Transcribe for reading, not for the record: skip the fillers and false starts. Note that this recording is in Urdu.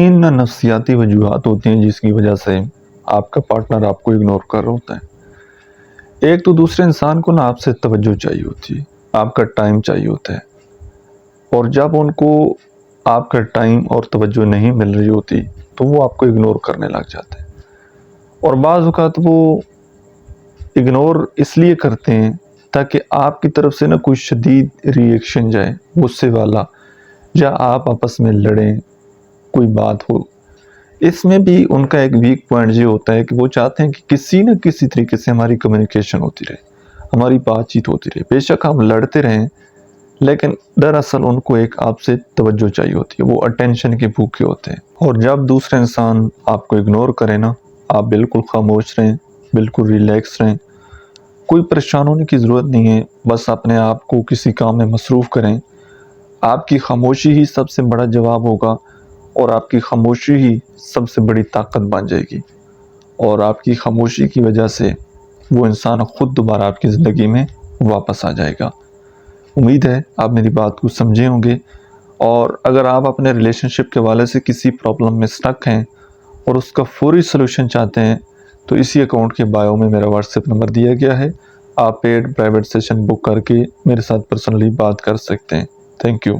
تین نفسیاتی وجوہات ہوتی ہیں جس کی وجہ سے آپ کا پارٹنر آپ کو اگنور کر رہا ہوتا ہے۔ ایک تو دوسرے انسان کو آپ سے توجہ چاہیے ہوتی ہے، آپ کا ٹائم چاہیے ہوتا ہے، اور جب ان کو آپ کا ٹائم اور توجہ نہیں مل رہی ہوتی تو وہ آپ کو اگنور کرنے لگ جاتے ہیں۔ اور بعض اوقات وہ اگنور اس لیے کرتے ہیں تاکہ آپ کی طرف سے کوئی شدید ری ایکشن جائے، غصے والا، یا آپ آپس میں لڑیں، کوئی بات ہو۔ اس میں بھی ان کا ایک ویک پوائنٹ یہ ہوتا ہے کہ وہ چاہتے ہیں کہ کسی نہ کسی طریقے سے ہماری کمیونیکیشن ہوتی رہے، ہماری بات چیت ہوتی رہے، بے شک ہم لڑتے رہیں، لیکن دراصل ان کو ایک آپ سے توجہ چاہیے ہوتی ہے، وہ اٹینشن کے بھوکے ہوتے ہیں۔ اور جب دوسرا انسان آپ کو اگنور کرے نا، آپ بالکل خاموش رہیں، بالکل ریلیکس رہیں، کوئی پریشان ہونے کی ضرورت نہیں ہے، بس اپنے آپ کو کسی کام میں مصروف کریں۔ آپ کی خاموشی ہی سب سے بڑا جواب ہوگا، اور آپ کی خاموشی ہی سب سے بڑی طاقت بن جائے گی، اور آپ کی خاموشی کی وجہ سے وہ انسان خود دوبارہ آپ کی زندگی میں واپس آ جائے گا۔ امید ہے آپ میری بات کو سمجھے ہوں گے، اور اگر آپ اپنے ریلیشن شپ کے حوالے سے کسی پرابلم میں سٹک ہیں اور اس کا فوری سلوشن چاہتے ہیں تو اسی اکاؤنٹ کے بایو میں میرا واٹس ایپ نمبر دیا گیا ہے، آپ پیڈ پرائیویٹ سیشن بک کر کے میرے ساتھ پرسنلی بات کر سکتے ہیں۔ Thank you.